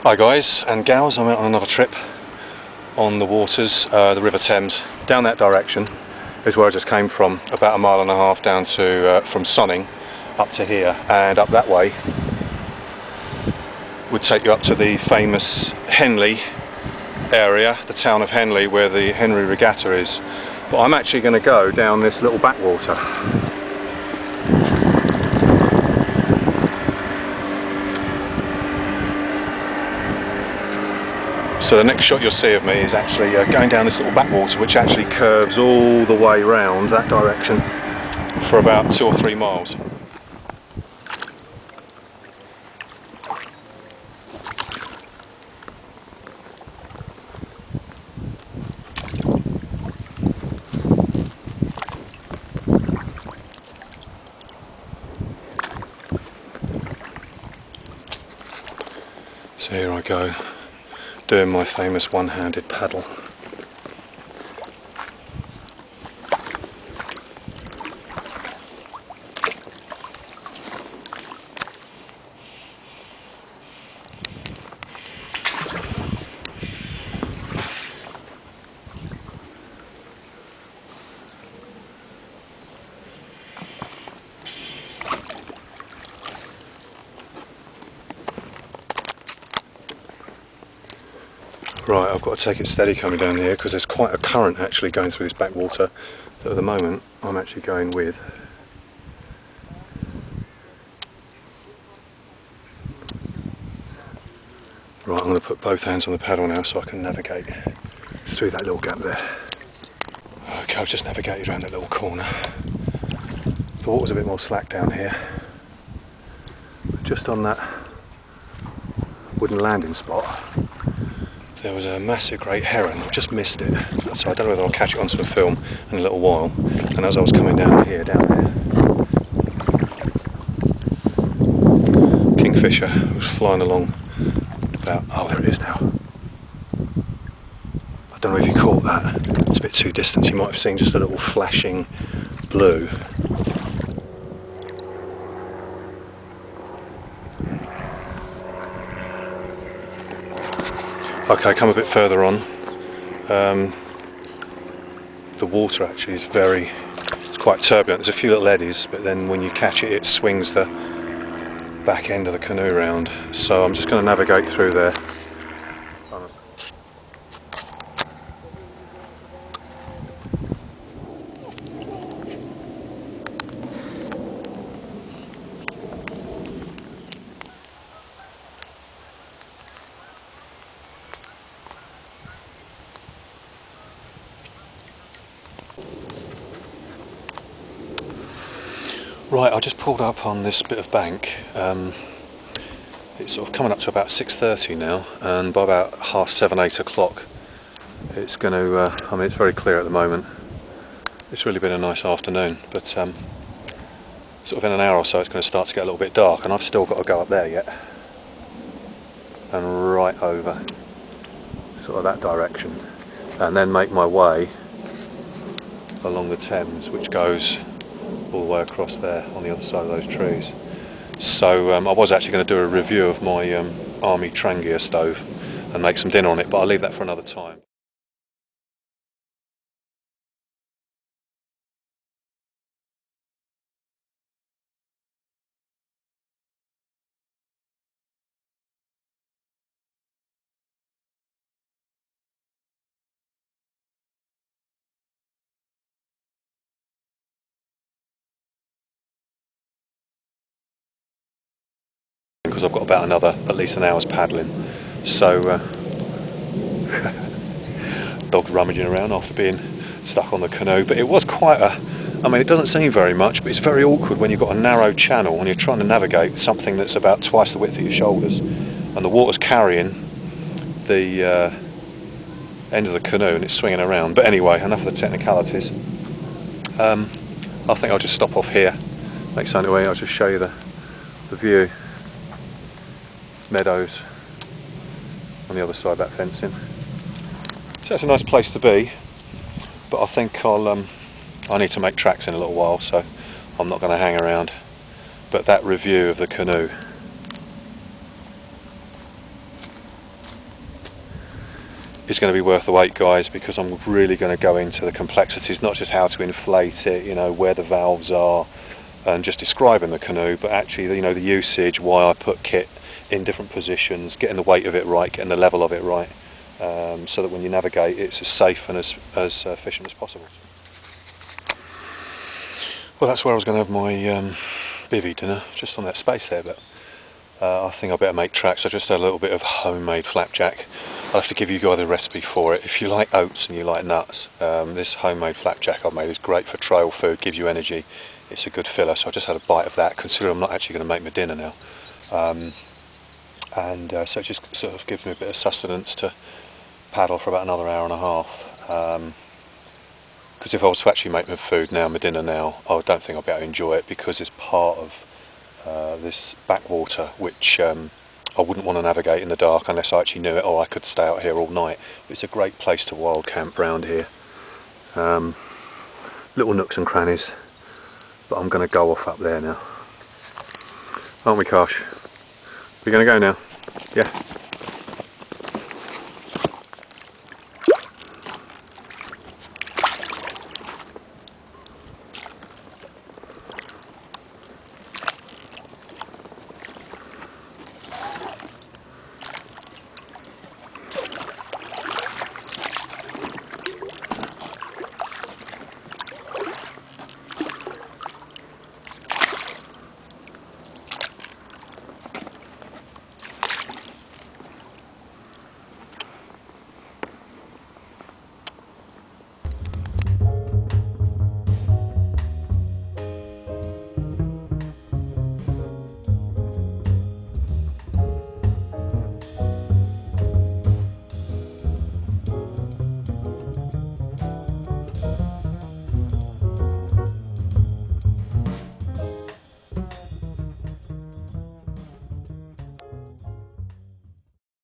Hi guys and gals, I'm out on another trip on the waters, the River Thames. Down that direction is where I just came from, about a mile and a half down to from Sonning up to here, and up that way would take you up to the famous Henley area, the town of Henley, where the Henley Regatta is. But I'm actually going to go down this little backwater. So the next shot you'll see of me is actually going down this little backwater, which actually curves all the way round that direction for about 2 or 3 miles. So here I go, doing my famous one-handed paddle. Right, I've got to take it steady coming down here because there's quite a current actually going through this backwater that at the moment I'm actually going with. Right, I'm going to put both hands on the paddle now so I can navigate through that little gap there. Okay, I've just navigated around that little corner. The water's a bit more slack down here. Just on that wooden landing spot, there was a massive great heron. I've just missed it, so I don't know whether I'll catch it onto a film in a little while. And as I was coming down there, kingfisher was flying along about, oh there it is now. I don't know if you caught that, it's a bit too distant, you might have seen just a little flashing blue. Okay, come a bit further on. The water actually is it's quite turbulent. There's a few little eddies, but then when you catch it, it swings the back end of the canoe round. So I'm just going to navigate through there. Right, I just pulled up on this bit of bank. It's sort of coming up to about 6:30 now, and by about 7:30, 8 o'clock it's going to, I mean it's very clear at the moment. It's really been a nice afternoon, but sort of in an hour or so it's going to start to get a little bit dark, and I've still got to go up there yet and right over sort of that direction, and then make my way along the Thames, which goes all the way across there on the other side of those trees. So I was actually going to do a review of my army Trangia stove and make some dinner on it, but I'll leave that for another time. Because I've got about another at least an hour's paddling, so dog rummaging around after being stuck on the canoe. But it was quite a, I mean it doesn't seem very much, but it's very awkward when you've got a narrow channel and you're trying to navigate something that's about twice the width of your shoulders and the water's carrying the end of the canoe and it's swinging around. But anyway, enough of the technicalities. I think I'll just stop off here, make something to eat. I'll just show you the view. Meadows on the other side of that fencing. So it's a nice place to be, but I think I need to make tracks in a little while, so I'm not going to hang around. But that review of the canoe is going to be worth the wait, guys, because I'm really going to go into the complexities, not just how to inflate it, you know, where the valves are, and just describing the canoe, but actually, you know, the usage, why I put kit in different positions, getting the weight of it right, getting the level of it right, so that when you navigate, it's as safe and as efficient as possible. Well, that's where I was going to have my bivvy dinner, just on that space there, but I think I better make tracks. I just had a little bit of homemade flapjack. I'll have to give you guys a recipe for it. If you like oats and you like nuts, this homemade flapjack I've made is great for trail food, gives you energy. It's a good filler, so I just had a bite of that, considering I'm not actually going to make my dinner now. So it just sort of gives me a bit of sustenance to paddle for about another hour and a half. Because if I was to actually make my food now, my dinner now, I don't think I'll be able to enjoy it, because it's part of this backwater, which I wouldn't want to navigate in the dark unless I actually knew it, or I could stay out here all night. But it's a great place to wild camp round here. Little nooks and crannies, but I'm going to go off up there now. Aren't we, Karsh? We're going to go now.